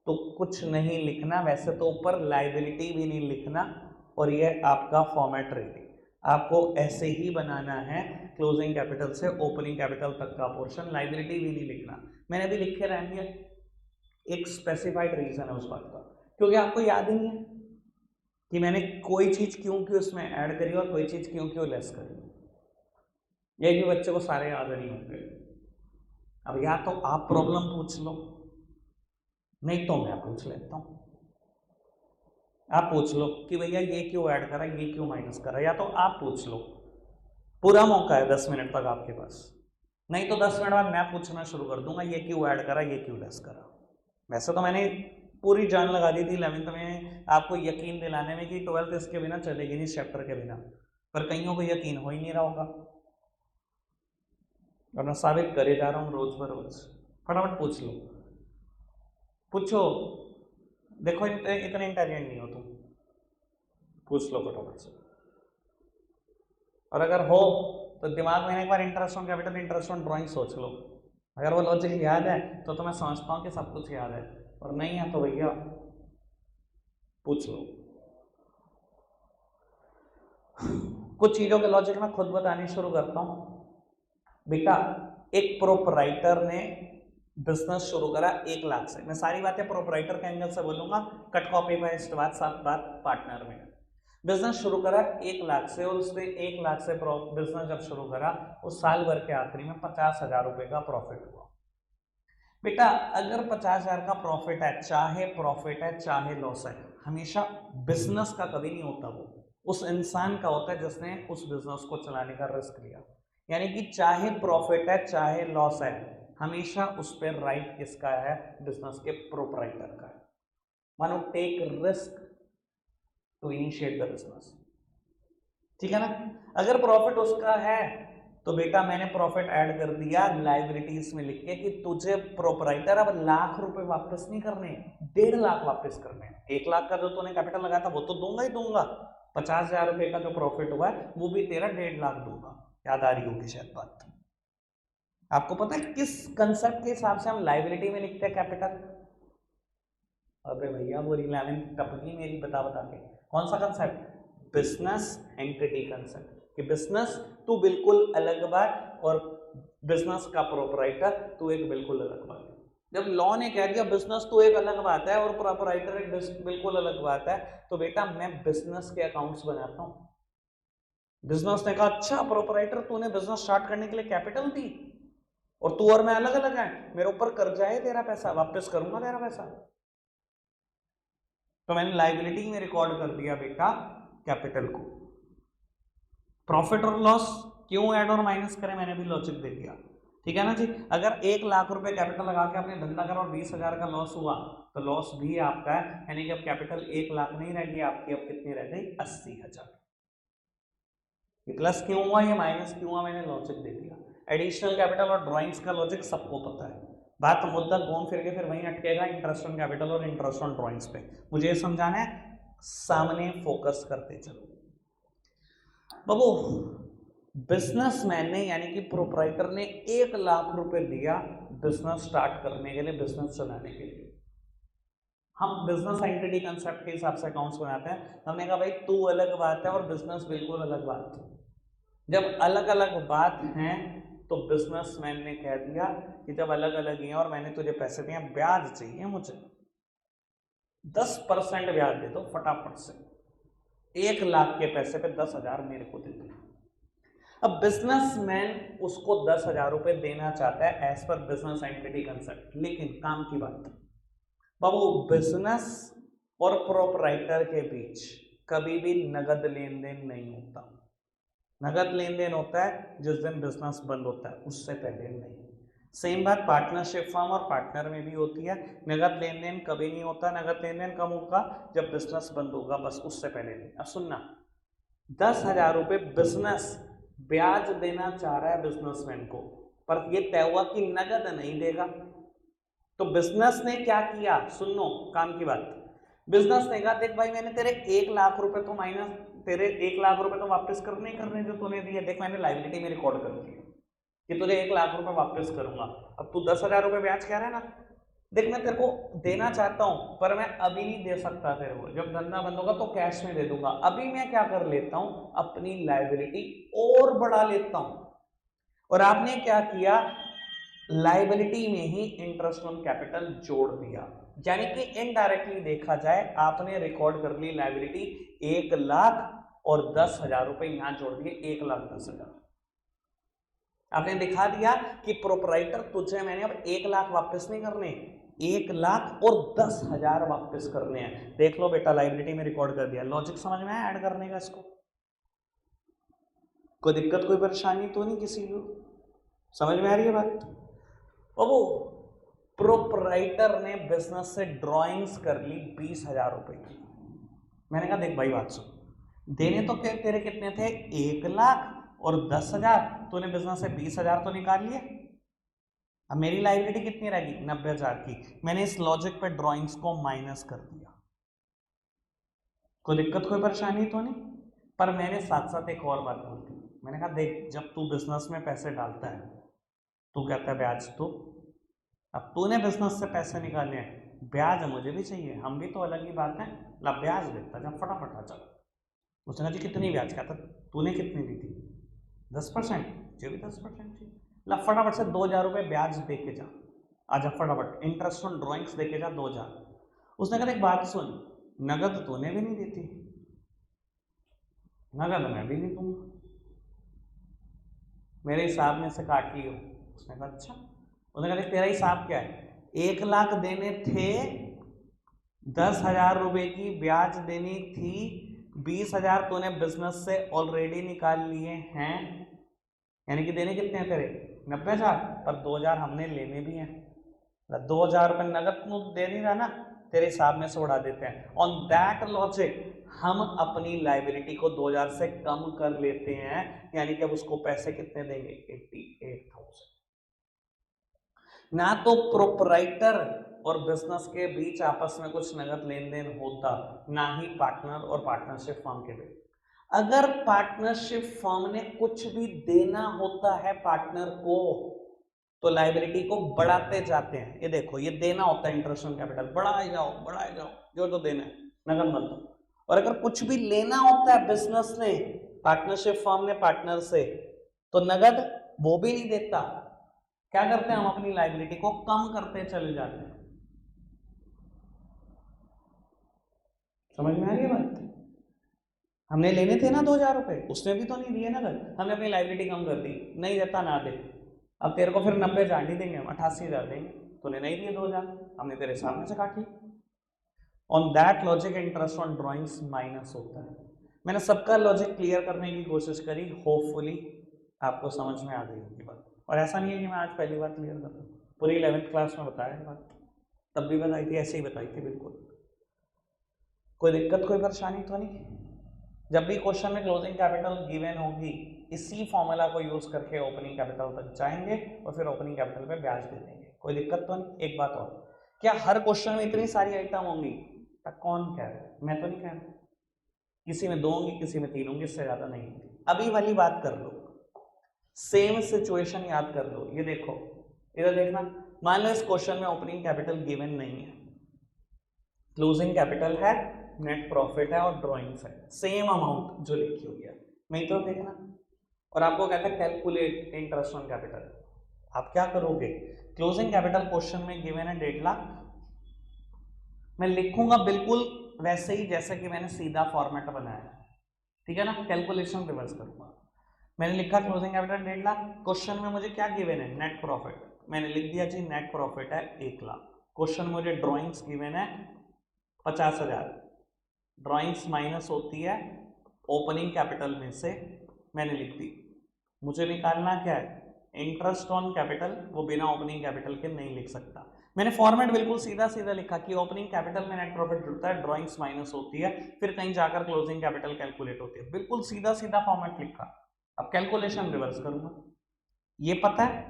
तो कुछ नहीं लिखना, वैसे तो ऊपर लायबिलिटी भी नहीं लिखना, और ये आपका फॉर्मेट रहेगी। आपको ऐसे ही बनाना है क्लोजिंग कैपिटल से ओपनिंग कैपिटल तक का पोर्शन, लायबिलिटी भी नहीं लिखना। मैंने अभी लिख के रहने दिया, एक स्पेसिफाइड रीजन है उस बात का, क्योंकि आपको याद ही नहीं है कि मैंने कोई चीज क्यों क्यों इसमें ऐड करी और कोई चीज क्यों क्यों लेस करी। ये भी बच्चे को सारे याद नहीं होंगे। अब या तो आप प्रॉब्लम पूछ लो, नहीं तो मैं पूछ लेता हूं। आप पूछ लो कि भैया ये क्यों ऐड करा, ये क्यों माइनस करा, या तो आप पूछ लो, पूरा मौका है 10 मिनट तक आपके पास। नहीं तो 10 मिनट बाद मैं पूछना शुरू कर दूंगा, ये क्यों ऐड करा, ये क्यों लेस करा। वैसे तो मैंने पूरी जान लगा दी थी 11th में आपको यकीन दिलाने में कि 12th इसके बिना चलेगी नहीं, इस चैप्टर के बिना, पर कईयों को यकीन हो ही नहीं रहा होगा, और मैं साबित करे जा रहा हूं रोज ब रोज। फटाफट पूछ लो, पूछो, देखो इतने इंटेलिजेंट नहीं हो तुम, पूछ लो फटाफट से। और अगर हो तो दिमाग में एक बार interest on capital, interest on drawing सोच लो। अगर वो लॉजिक याद है तो मैं समझता हूँ कि सब कुछ याद है, और नहीं है तो भैया पूछ लो। कुछ चीजों के लॉजिक मैं खुद बताने शुरू करता हूं। बेटा एक प्रोपराइटर ने बिजनेस शुरू करा 1 लाख से, मैं सारी बातें प्रोपराइटर के एंगल से बोलूंगा, कट कॉपी पेस्ट बात, सब बात पार्टनर में। बिजनेस शुरू करा 1 लाख से, और उसने 1 लाख से बिजनेस जब शुरू करा उस साल भर के आखिरी में 50,000 रुपए का प्रॉफिट हुआ। बेटा अगर 50,000 का प्रॉफिट है चाहे लॉस है, हमेशा बिजनेस का कभी नहीं होता, वो उस इंसान का होता है जिसने उस बिजनेस को चलाने का रिस्क लिया। यानी कि चाहे प्रॉफिट है चाहे लॉस है, हमेशा उस पर राइट किसका है, बिजनेस के प्रोपराइटर का है। मानो take risk to initiate the business, ठीक है ना। अगर प्रॉफिट उसका है तो बेटा मैंने प्रॉफिट ऐड कर दिया लाइबिलिटीज में लिख के कि तुझे प्रोपराइटर अब ₹1,00,000 वापस नहीं करने, 1.5 लाख वापस करने। 1 लाख का जो तूने कैपिटल लगाया था वो तो दूंगा ही दूंगा, 50,000 रुपए का जो प्रॉफिट हुआ है वो भी तेरा 1.5 लाख दूंगा। याद आ रही होगी शायद बात। आपको पता है किस कंसेप्ट के हिसाब से हम लाइबिलिटी में लिखते हैं कैपिटल? अबे भैया वो 11th टपकी मेरी बता के, कौन सा कंसेप्ट? बिजनेस एंटिटी कंसेप्ट, कि बिजनेस तू बिल्कुल अलग बात और बिजनेस का प्रोपराइटर तू एक बिल्कुल अलग बात। जब लॉ ने कह दिया बिजनेस तो एक अलग बात है और प्रोपराइटर एक बिल्कुल अलग बात है, तो बेटा मैं बिजनेस के अकाउंट्स बनाता हूं। बिजनेस ने कहा अच्छा प्रोपराइटर तूने बिजनेस स्टार्ट करने के लिए कैपिटल दी और तू और मैं अलग अलग है, मेरे ऊपर कर्जा है, तेरा पैसा वापस करूंगा तेरा पैसा। तो मैंने लाइबिलिटी में रिकॉर्ड कर दिया बेटा कैपिटल को। प्रॉफिट और लॉस क्यों ऐड और माइनस करें मैंने भी लॉजिक दे दिया, ठीक है ना जी। अगर 1 लाख रुपए कैपिटल लगा के आपने धंधा करा और 20,000 का लॉस हुआ तो लॉस भी आपका है, यानी कि अब कैपिटल 1 लाख नहीं रह गई आपकी, अब कितनी रह गई? 80,000। ये प्लस क्यों हुआ, ये माइनस क्यों हुआ, मैंने लॉजिक दे दिया। एडिशनल कैपिटल और ड्राइंग्स का लॉजिक सबको पता है। बात मुद्दा घूम फिर के फिर वहीं अटकेगा इंटरेस्ट ऑन कैपिटल और इंटरेस्ट ऑन ड्राइंग्स पे। मुझे ये समझाना है, सामने फोकस करते चलो बाबू। बिजनेसमैन ने यानी कि प्रोपराइटर ने 1 लाख रुपए दिया बिजनेस स्टार्ट करने के लिए, बिजनेस चलाने के लिए। हम बिजनेस एंटिटी कंसेप्ट के हिसाब से अकाउंट्स बनाते हैं। हमने कहा भाई तू अलग बात है और बिजनेस बिल्कुल अलग बात है। जब अलग अलग बात है तो बिजनेसमैन ने कह दिया कि जब अलग अलग ही है और मैंने तुझे पैसे दिए, ब्याज चाहिए मुझे, 10% ब्याज दे दो फटाफट से, 1 लाख के पैसे पे 10,000 मेरे को दे दो। अब बिजनेसमैन उसको 10,000 रुपए देना चाहता है as per business entity concept, लेकिन काम की बात बाबू, बिजनेस और प्रोपराइटर के बीच कभी भी नगद लेन देन नहीं होता। नगद लेन देन होता है जिस दिन बिजनेस बंद होता है, उससे पहले नहीं। सेम बात पार्टनरशिप फर्म और पार्टनर में भी होती है। नगद लेन देन कभी नहीं होता, नगद लेन देन कब होगा? जब बिजनेस बंद होगा, बस उससे पहले नहीं। अब सुनना, 10,000 रुपए बिजनेस ब्याज देना चाह रहा है बिजनेसमैन को, पर यह तय हुआ कि नगद नहीं देगा। तो बिजनेस ने क्या किया, सुनो काम की बात। बिजनेस ने कहा देख भाई मैंने तेरे 1 लाख रुपए तो माइनस, तेरे 1 लाख रुपए तो वापस करने ही करने जो तूने दिए, देख मैंने लाइबिलिटी में रिकॉर्ड कर दिया कि तुझे 1 लाख रुपए वापस करूंगा। अब तू 10,000 रुपए ब्याज कह रहा है ना, देख मैं तेरे को देना चाहता हूं पर मैं अभी नहीं दे सकता तेरे को, जब धंधा बंद होगा तो कैश में दे दूंगा। अभी मैं क्या कर लेता हूं, अपनी लाइबिलिटी और बढ़ा लेता हूं। और आपने क्या किया, लाइबिलिटी में ही इंटरेस्ट ऑन कैपिटल जोड़ दिया, यानी कि इनडायरेक्टली देखा जाए आपने रिकॉर्ड कर ली लाइबिलिटी 1 लाख और 10,000 रुपए यहां जोड़ दिए, 1,10,000। आपने दिखा दिया कि प्रोपराइटर तुझे मैंने अब 1 लाख वापस नहीं करने, 1 लाख और 10,000 वापस करने हैं। देख लो बेटा लाइबिलिटी में रिकॉर्ड कर दिया। लॉजिक समझ में आया ऐड करने का? इसको कोई दिक्कत कोई परेशानी तो नहीं किसी को? समझ में आ रही है बात? बाबू प्रोपराइटर ने बिजनेस से ड्राइंग्स कर ली 20,000 रुपए की। मैंने कहा देख भाई बात सुन, देने तो तेरे कितने थे, 1 लाख और 10,000, तूने बिजनेस से 20,000 तो निकाल लिए। अब मेरी लाइबिलिटी कितनी रहेगी, 90,000 की। मैंने इस लॉजिक पे ड्राइंग्स को माइनस कर दिया। कोई दिक्कत कोई परेशानी तो नहीं? पर मैंने साथ साथ एक और बात बोल दी। मैंने कहा देख जब तू बिजनेस में पैसे डालता है तू कहता है ब्याज तो, अब तूने बिजनेस से पैसे निकाले हैं, ब्याज मुझे भी चाहिए, हम भी तो अलग ही बात है। ला ब्याज देता जब फटाफट आ चल। उसने कहा जी कितनी ब्याज, कहता तूने कितनी दी थी, 10%, मुझे भी 10% चाहिए। ला फटाफट से 2,000 रुपये ब्याज दे के जा, आजा फटाफट, इंटरेस्ट ऑन ड्राइंग्स दे के जा 2,000। उसने कहा एक बात सुन, नगद तूने भी नहीं दी थी, नगद मैं भी नहीं दूंगा, मेरे हिसाब में से काट लियो। उसने कहा अच्छा। उसने कहा तेरा हिसाब क्या है, 1 लाख देने थे, 10,000 रुपए की ब्याज देनी थी, 20,000 तूने बिजनेस से ऑलरेडी निकाल लिए हैं, यानी कि देने कितने हैं तेरे 90,000, पर 2,000 हमने लेने भी हैं। 2,000 रुपये नगद दे नहीं रहा ना, तेरे हिसाब में से उड़ा देते हैं। ऑन दैट लॉजिक हम अपनी लाइबिलिटी को 2000 से कम कर लेते हैं, यानी कि अब उसको पैसे कितने देंगे, 88,000। ना तो प्रोपराइटर और बिजनेस के बीच आपस में कुछ नगद लेन देन होता, ना ही पार्टनर और पार्टनरशिप फर्म के बीच। अगर पार्टनरशिप फर्म ने कुछ भी देना होता है पार्टनर को, तो लाइबिलिटी को बढ़ाते जाते हैं। ये देखो, ये देना होता है इंटरेस्ट ऑन कैपिटल, बढ़ाए जाओ बढ़ाए जाओ, जो जो देना है नगद मत दो। और अगर कुछ भी लेना होता है बिजनेस ने, पार्टनरशिप फर्म ने पार्टनर से, तो नगद वो भी नहीं देता। क्या करते हैं, हम अपनी लाइबिलिटी को कम करते चले जाते हैं। समझ में आ रही है बात? हमने लेने थे ना 2000 रुपए, उसने भी तो नहीं दिए नगद, हमने अपनी लाइबिलिटी कम कर दी, नहीं देता ना दे। अब तेरे को फिर 90,000 नहीं देंगे, हम 88,000 देंगे। तूने नहीं दिए 2000, हमने तेरे सामने से काट ली। On that logic interest on drawings minus होता है। मैंने सबका लॉजिक क्लियर करने की कोशिश करी, होपफुली आपको समझ में आ गई होगी बात। और ऐसा नहीं है कि मैं आज पहली बार क्लियर कर रहा हूँ, पूरी 11th क्लास में बताया बात, तब भी बताई थी, ऐसे ही बताई थी बिल्कुल। कोई दिक्कत, कोई परेशानी तो नहीं? जब भी क्वेश्चन में क्लोजिंग कैपिटल गिवन होगी, इसी फॉर्मूला को यूज करके ओपनिंग कैपिटल तक जाएंगे और फिर ओपनिंग कैपिटल पे ब्याज दे देंगे। कोई दिक्कत तो नहीं? एक बात और, क्या हर क्वेश्चन में इतनी सारी आइटम होंगी? कौन कह रहा है, मैं तो नहीं कह रहा। किसी में 2 होंगी, किसी में 3 होंगी, इससे ज्यादा नहीं होंगी। अभी वाली बात कर लो, सेम सिचुएशन याद कर लो। ये देखो, इधर देखना, मान लो इस क्वेश्चन में ओपनिंग कैपिटल गिवन नहीं है, क्लोजिंग कैपिटल है, नेट प्रॉफिट है और ड्रॉइंग्स है, सेम अमाउंट जो लिखी हुई है। नहीं तो देखना, और आपको कहता है कैलकुलेट इंटरेस्ट ऑन कैपिटल। आप क्या करोगे, क्लोजिंग कैपिटल क्वेश्चन में गिवन है 1.5 लाख, मैं लिखूंगा बिल्कुल वैसे ही जैसे कि मैंने सीधा फॉर्मेट बनाया, ठीक है ना, कैलकुलेशन रिवर्स करूंगा। मैंने लिखा क्लोजिंग कैपिटल 1.5 लाख, क्वेश्चन में मुझे क्या गिवन है, नेट प्रॉफिट, मैंने लिख दिया जी नेट प्रॉफिट है 1 लाख। क्वेश्चन मुझे ड्रॉइंग्स गिवन है 50,000, ड्रॉइंग्स माइनस होती है ओपनिंग कैपिटल में से, मैंने लिख दी। मुझे निकालना क्या है, इंटरेस्ट ऑन कैपिटल, वो बिना ओपनिंग कैपिटल के नहीं लिख सकता। मैंने फॉर्मेट बिल्कुल सीधा सीधा लिखा कि ओपनिंग कैपिटल में नेट प्रॉफिट जुड़ता है, ड्रॉइंग्स माइनस होती है, फिर कहीं जाकर क्लोजिंग कैपिटल कैलकुलेट होती है, बिल्कुल सीधा सीधा फॉर्मेट लिखा। अब कैलकुलेशन रिवर्स करूंगा, ये पता है,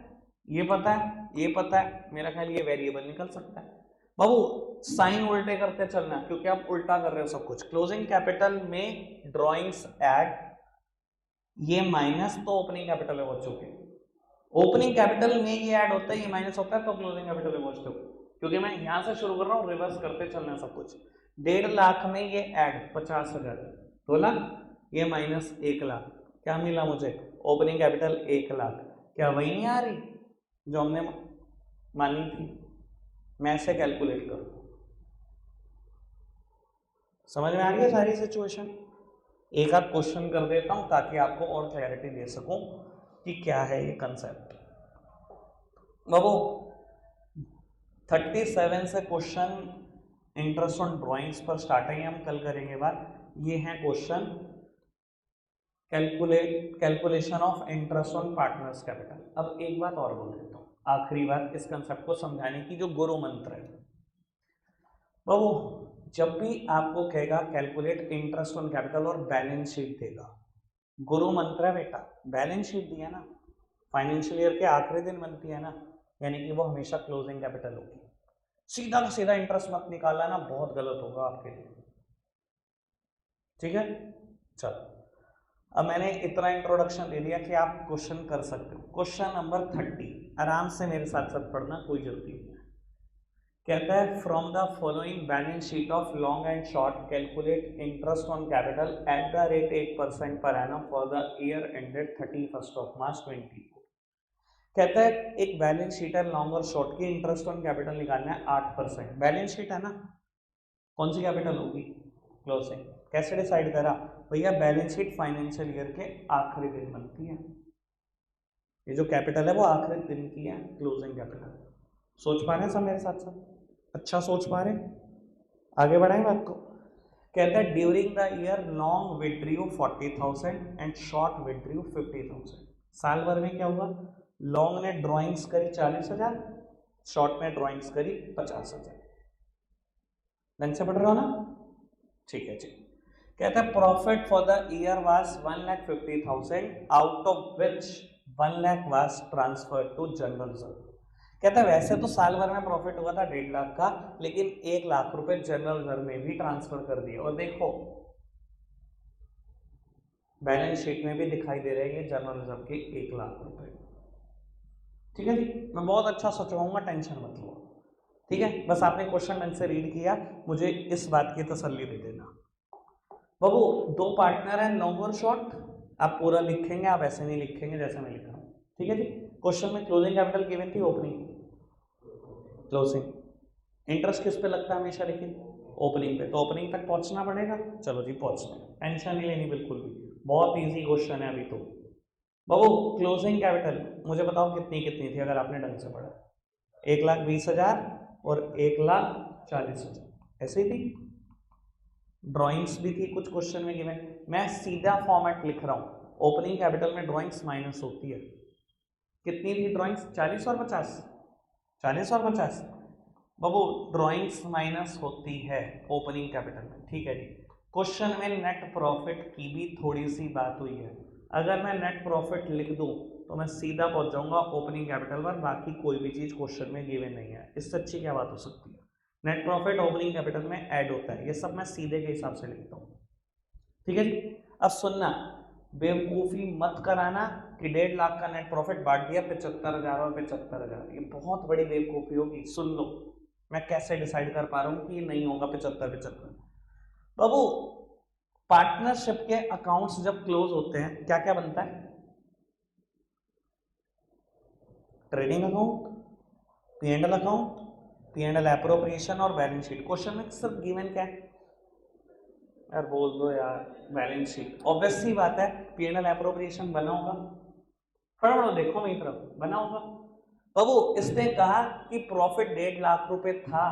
ये पता है, ये पता है, मेरा ख्याल ये वेरिएबल निकल सकता है। बाबू साइन उल्टे करते चलना, क्योंकि आप उल्टा कर रहे हो सब कुछ। क्लोजिंग कैपिटल में ड्रॉइंग्स ऐड, ये माइनस तो ओपनिंग कैपिटल में पहुंच चुके, ओपनिंग कैपिटल में ये ऐड होता है, ये माइनस होता है तो क्लोजिंग कैपिटल में पहुंचते हो, क्योंकि मैं यहां से शुरू कर रहा हूं, रिवर्स करते चलना सब कुछ। 1.5 लाख में ये ऐड 50,000 बोला, ये माइनस 1 लाख, क्या मिला मुझे, ओपनिंग कैपिटल 1 लाख। क्या वही नहीं आ रही जो हमने मानी थी? मैं ऐसे कैलकुलेट करूं, समझ में आ रही है सारी सिचुएशन? एक आध क्वेश्चन कर देता हूं ताकि आपको और क्लैरिटी दे सकूं कि क्या है ये कंसेप्ट। बाबू 37 से क्वेश्चन इंटरेस्ट ऑन ड्राइंग्स पर स्टार्ट है, हम कल करेंगे बात। ये है question calculation of interest on partners capital. अब एक बात और बोल देता हूँ, आखिरी बात इस कंसेप्ट को समझाने की, जो गुरु मंत्र है। बाबू जब भी आपको कहेगा कैलकुलेट इंटरेस्ट ऑन कैपिटल और बैलेंस शीट देगा, गुरु मंत्र है बेटा, बैलेंस शीट दिया ना, फाइनेंशियल ईयर के आखिरी दिन बनती है ना, यानी कि वो हमेशा क्लोजिंग कैपिटल होगी। सीधा का सीधा इंटरेस्ट मत निकालना ना, बहुत गलत होगा आपके लिए, ठीक है? चलो, अब मैंने इतना इंट्रोडक्शन दे दिया कि आप क्वेश्चन कर सकते हो। क्वेश्चन नंबर 30 आराम से मेरे साथ साथ पढ़ना, कोई जल्दी नहीं है। कहता है from the following balance sheet of long and short calculate interest on capital at the rate 8% per annum for the year ended 31 मार्च 20। कहता है एक बैलेंस शीट है लॉन्ग और शॉर्ट की, इंटरेस्ट ऑन कैपिटल निकालना है 8%। बैलेंस शीट है ना, कौन सी कैपिटल होगी, क्लोजिंग। कैसे डिसाइड करा भैया, बैलेंस शीट फाइनेंशियल ईयर के आखिरी दिन बनती है, ये जो कैपिटल है वो आखिरी दिन की है, क्लोजिंग कैपिटल। सोच पा रहे हैं सब मेरे साथ साथ? अच्छा सोच पा रहे हैं? आगे बढ़ाएं बात को। कहता है during the year long withdrew 40,000 and short withdrew 50,000। साल भर में क्या हुआ, लॉन्ग ने ड्राइंग्स करी 40,000, शॉर्ट ने ड्राइंग्स करी 50,000। ढंग से पढ़ रहे हो ना? ठीक है जी। कहता है profit for the year was 1,50,000 out of which 1 lakh was transfer to general reserve. कहता है वैसे तो साल भर में प्रॉफिट हुआ था 1.5 लाख का, लेकिन 1 लाख रुपए जनरल रिजर्व में भी ट्रांसफर कर दिए। और देखो बैलेंस शीट में भी दिखाई दे रहे हैं ये जनरल रिजर्व के 1 लाख रुपए। ठीक है जी, मैं बहुत अच्छा सोचवाऊंगा, टेंशन मत लो। ठीक है, बस आपने क्वेश्चन ढंग से रीड किया, मुझे इस बात की तसल्ली दे देना। बाबू दो पार्टनर है, नो मोर शॉर्ट। आप पूरा लिखेंगे, आप ऐसे नहीं लिखेंगे जैसे मैं लिख रहा हूँ। ठीक है जी। क्वेश्चन में क्लोजिंग कैपिटल गिवन थी, ओपनिंग क्लोजिंग। इंटरेस्ट किस पे लगता है हमेशा, लेकिन ओपनिंग पे। तो ओपनिंग तक पहुंचना पड़ेगा। चलो जी पहुंचना, टेंशन नहीं लेनी बिल्कुल भी, बहुत इजी क्वेश्चन है अभी तो। बाबू क्लोजिंग कैपिटल मुझे बताओ कितनी कितनी थी अगर आपने ढंग से पढ़ा? 1,20,000 और 1,40,000 ऐसे ही थी। ड्राइंग्स भी थी कुछ क्वेश्चन में गिवन। मैं सीधा फॉर्मेट लिख रहा हूं, ओपनिंग कैपिटल में ड्राइंग्स माइनस होती है। कितनी थी ड्राइंग्स? 40 और 50, 40 और 50। बाबू ड्राइंग्स माइनस होती है ओपनिंग कैपिटल में। ठीक है जी। क्वेश्चन में नेट प्रॉफिट की भी थोड़ी सी बात हुई है। अगर मैं नेट प्रॉफिट लिख दूं तो मैं सीधा पहुंच जाऊंगा ओपनिंग कैपिटल पर, बाकी कोई भी चीज क्वेश्चन में गिवन नहीं है। इससे अच्छी क्या बात हो सकती है? नेट प्रॉफिट ओपनिंग कैपिटल में ऐड होता है, ये सब मैं सीधे के हिसाब से लिखता हूँ। ठीक है जी। अब सुनना, बेवकूफी मत कराना कि 1.5 लाख का नेट प्रॉफिट बांट दिया 75,000 और 75,000, ये बहुत बड़ी बेवकूफी होगी। सुन लो मैं कैसे डिसाइड कर पा रहा हूं कि ये नहीं होगा 75-75। बाबू पार्टनरशिप के अकाउंट्स जब क्लोज होते हैं क्या क्या बनता है? Trading account, P&L account, P&L appropriation और बैलेंस शीट। क्वेश्चन में सिर्फ गिवन क्या है यार, बोल दो यार, बैलेंस शीट। ऑब्वियस सी बात है P&L एप्रोप्रिएशन बना होगा, फटाफट देखो मेरी तरफ, बना होगा। बाबू इसने कहा कि प्रॉफिट 1.5 लाख रुपए था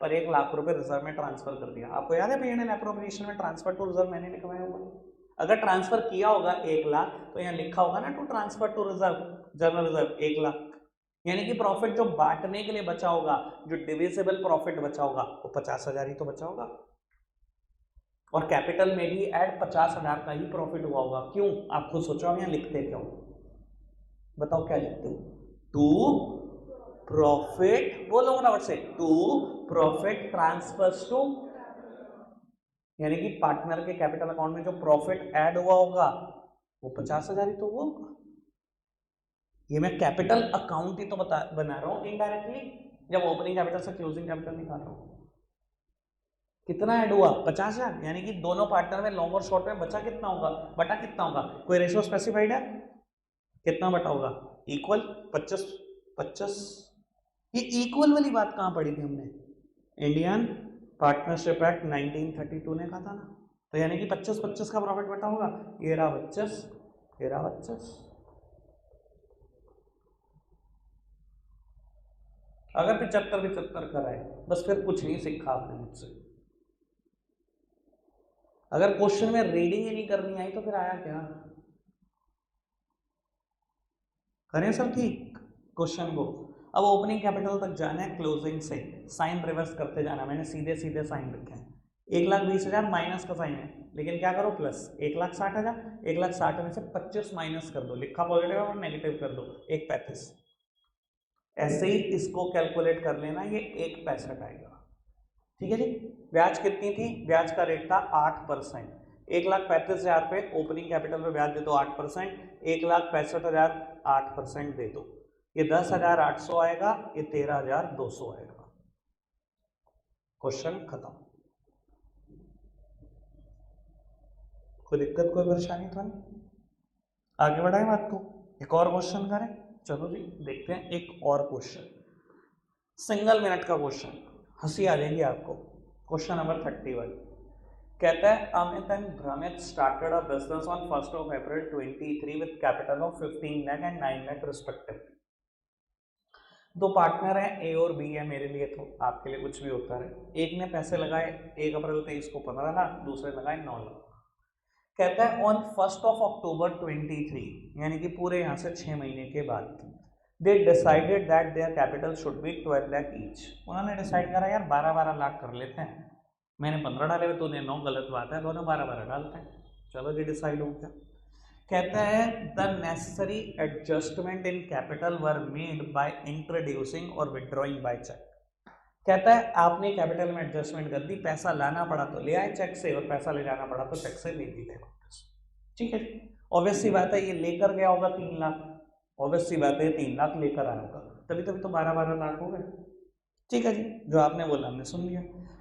पर 1 लाख रुपए रिजर्व में ट्रांसफर कर दिया। आपको याद है P&L एप्रोप्रिएशन में ट्रांसफर टू रिजर्व मैंने लिखवाया होगा। अगर ट्रांसफर किया होगा 1 लाख तो यहाँ लिखा होगा ना to transfer to reserve general reserve 1 lakh. यानी कि प्रॉफिट जो बांटने के लिए बचा होगा, जो डिविजिबल प्रॉफिट बचा होगा, वो 50,000 ही तो बचा होगा। और कैपिटल में भी ऐड 50,000 का ही प्रॉफिट हुआ होगा। क्यों? आप खुद सोचो, हम यहाँ लिखते क्यों? बताओ क्या लिखते हो? टू प्रॉफिट, बोलो फटाफट से, टू प्रॉफिट ट्रांसफर्स टू, यानी कि पार्टनर के कैपिटल अकाउंट में जो प्रॉफिट ऐड हुआ होगा वो 50,000 ही तो हुआ होगा। ये मैं कैपिटल अकाउंट ही तो बना रहा हूं इनडायरेक्टली, जब ओपनिंग कैपिटल से क्लोजिंग कैपिटल निकाल रहा हूं। कितना ऐड हुआ? 50,000। यानी कि दोनों पार्टनर में लॉन्ग और शॉर्ट में बचा कितना होगा, बटा कितना होगा? कोई रेशियो स्पेसिफाइड है? कितना बटा होगा? इक्वल 25 25। ये इक्वल वाली बात कहां पढ़ी थी हमने? इंडियन पार्टनरशिप एक्ट 1932 ने कहा था ना। तो यानी कि 25-25 का प्रॉफिट बटा होगा। ये रहा 25, ये रहा 25। अगर 75-75 कराए बस, फिर कुछ नहीं सीखा आपने मुझसे। अगर क्वेश्चन में रीडिंग ही नहीं करनी आई तो फिर आया क्या? करें सर ठीक क्वेश्चन को। अब ओपनिंग कैपिटल तक जाना है, क्लोजिंग से साइन रिवर्स करते जाना। मैंने सीधे सीधे साइन रखे हैं। 1,20,000 माइनस का साइन है, लेकिन क्या करो प्लस 1,60,000। 1,60,000 में से 25 माइनस कर दो, लिखा पॉजिटिव और नेगेटिव कर दो, 1,35। ऐसे ही इसको कैलकुलेट कर लेना, ये 1,65 आएगा। ठीक है जी। ब्याज कितनी थी? ब्याज का रेट था 8%। 1,35,000 पे ओपनिंग कैपिटल पे ब्याज दे दो 8%, 1,65,000 8% दे दो, ये 10,800 आएगा, ये 13,200 आएगा। क्वेश्चन खत्म। कोई दिक्कत कोई परेशानी तो नहीं? आगे बढ़ाएं बात को, एक और क्वेश्चन करें। चलो जी देखते हैं एक और क्वेश्चन, सिंगल मिनट का क्वेश्चन, हंसी आ जाएगी आपको। क्वेश्चन नंबर 31 कहता है अमित एंड भ्रमित started a business on 1st of April 23 with capital of 15 lakh and 9 lakh respectively. दो पार्टनर हैं, ए और बी है, मेरे लिए तो आपके लिए कुछ भी होता है। एक ने पैसे लगाए 1 अप्रैल 23 को 15 लाख, दूसरे लगाए 9 लाख। कहता है ऑन 1st of October 23, यानी कि पूरे यहां से 6 महीने के बाद, they decided that their capital should be 12 lakh each. उन्होंने डिसाइड करा यार 12-12 लाख कर लेते हैं, मैंने 15 डाले हुए, तूने 9, गलत बात है, दोनों 12 डालते हैं। चलो जी डिसाइड हो गया। कहता है the necessary adjustment in capital were made by introducing और विड्रॉइंग बाय चेक। कहता है आपने कैपिटल में एडजस्टमेंट कर दी, पैसा लाना पड़ा तो ले आए चेक से, और पैसा ले जाना पड़ा तो चेक से ले ली थे वापस। ठीक है, ऑब्वियस सी बात है ये लेकर गया होगा 3 लाख, ऑब्वियस सी बात है 3 लाख लेकर आया होगा, तभी तभी तो 12 लाख हो गए। ठीक है जी, जो आपने बोला हमने सुन लिया।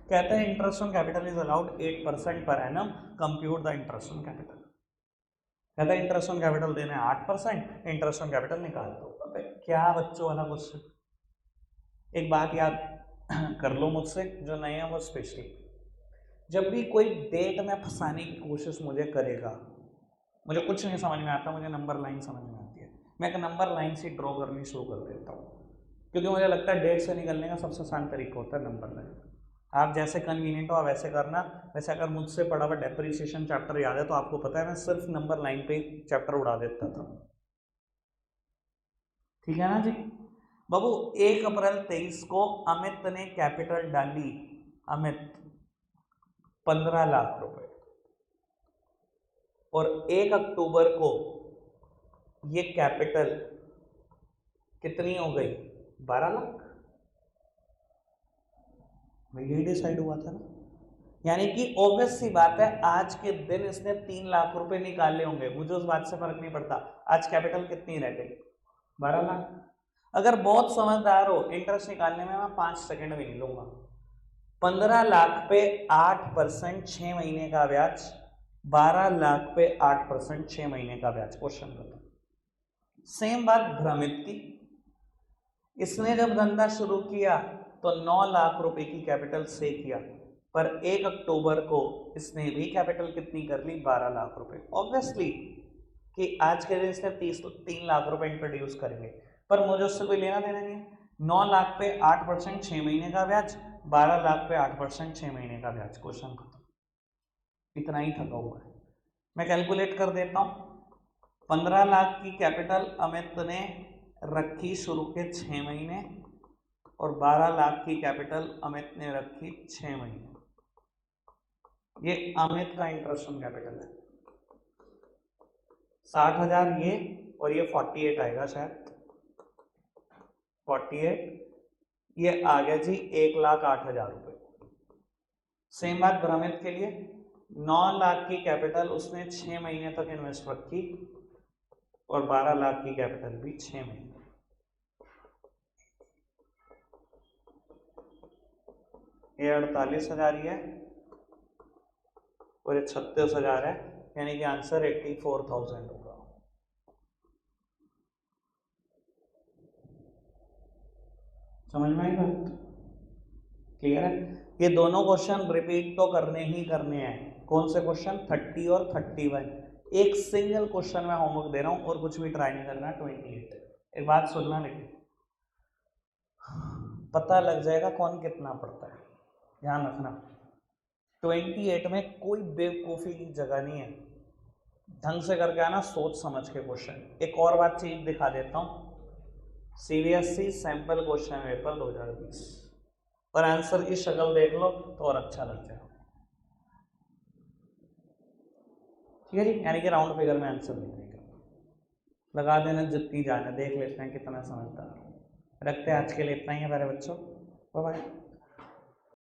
कहता है interest on capital is allowed 8% per annum, compute the interest on capital. कहता है इंटरेस्ट ऑन कैपिटल देना है 8%, इंटरेस्ट ऑन कैपिटल निकाल दो। अबे क्या बच्चों वाला क्वेश्चन। एक बात याद कर लो मुझसे, जो नए हैं वो स्पेशली, जब भी कोई डेट में फंसाने की कोशिश मुझे करेगा, मुझे कुछ नहीं समझ में आता, मुझे नंबर लाइन समझ में आती है, मैं एक नंबर लाइन से ड्रॉ करनी शुरू कर देता हूँ, क्योंकि मुझे लगता है डेट से निकलने का सबसे आसान तरीका होता है नंबर लाइन। आप जैसे कन्वीनियंट हो वैसे करना। वैसे अगर मुझसे पढ़ा हुआ डेप्रिसिएशन चैप्टर याद है तो आपको पता है मैं सिर्फ नंबर लाइन पे चैप्टर उड़ा देता था। ठीक है ना जी बाबू। 1 अप्रैल 23 को अमित ने कैपिटल डाली, अमित 15 लाख रुपए, और 1 अक्टूबर को ये कैपिटल कितनी हो गई, 12 लाख। यही डिसाइड हुआ था ना, यानी कि ऑब्वियस सी बात है आज के दिन इसने 3 लाख रुपए निकाले होंगे, मुझे उस बात से फर्क नहीं पड़ता आज कैपिटल कितनी रह गई, 12 लाख। अगर बहुत समझदार हो इंटरेस्ट निकालने में मैं 5 सेकंड भी नहीं लूंगा। 15 लाख पे 8% 6 महीने का ब्याज, 12 लाख पे 8% 6 महीने का ब्याज। क्वेश्चन बताओ। सेम बात भ्रमित की, इसने जब धंधा शुरू किया तो 9 लाख रुपए की कैपिटल से किया, पर 1 अक्टूबर को इसने भी कैपिटल कितनी कर ली, 12 लाख रुपए। ऑब्वियसली कि आज के दिन इसने 3 लाख रुपए इंट्रोड्यूस करेंगे, पर मुझे उससे कोई लेना देना नहीं है। 9 लाख पे 8% 6 महीने का ब्याज, 12 लाख पे 8% 6 महीने का ब्याज। क्वेश्चन खत्म। इतना ही थका हुआ है, मैं कैलकुलेट कर देता हूं। 15 लाख की कैपिटल अमित ने रखी शुरू के 6 महीने, और 12 लाख की कैपिटल अमित ने रखी 6 महीने। ये अमित का इंटरेस्ट ऑन कैपिटल है, 60,000 ये, और ये 48 आएगा शायद, 48, ये आ गया जी 1,08,000 रुपए। सेम बात भ्रमित के लिए, 9 लाख की कैपिटल उसने 6 महीने तक इन्वेस्ट रखी, और 12 लाख की कैपिटल भी 6 महीने। ये 48,000 ही है, और ये 36,000 है, यानी कि आंसर 84,000 होगा। समझ में आई बात? क्लियर है? ये दोनों क्वेश्चन रिपीट तो करने ही करने हैं। कौन से क्वेश्चन, 30 और 31। एक सिंगल क्वेश्चन में होमवर्क दे रहा हूं, और कुछ भी ट्राई नहीं करना। 28। एक बात सुनना, लेकिन पता लग जाएगा कौन कितना पढ़ता है, ध्यान रखना। 28 में कोई बेवकूफ़ी की जगह नहीं है, ढंग से करके आना, सोच समझ के क्वेश्चन। एक और बात चीज दिखा देता हूँ, CBSE सैंपल क्वेश्चन पेपर 2020, और आंसर की शक्ल देख लो तो और अच्छा लग जाएगा। ठीक है जी, यानी कि राउंड फिगर में आंसर नहीं देगा, लगा देना जितनी जाने, देख लेते हैं कितना समझदार। रखते हैं आज के लिए इतना ही है मेरे बच्चों, बाय बाय।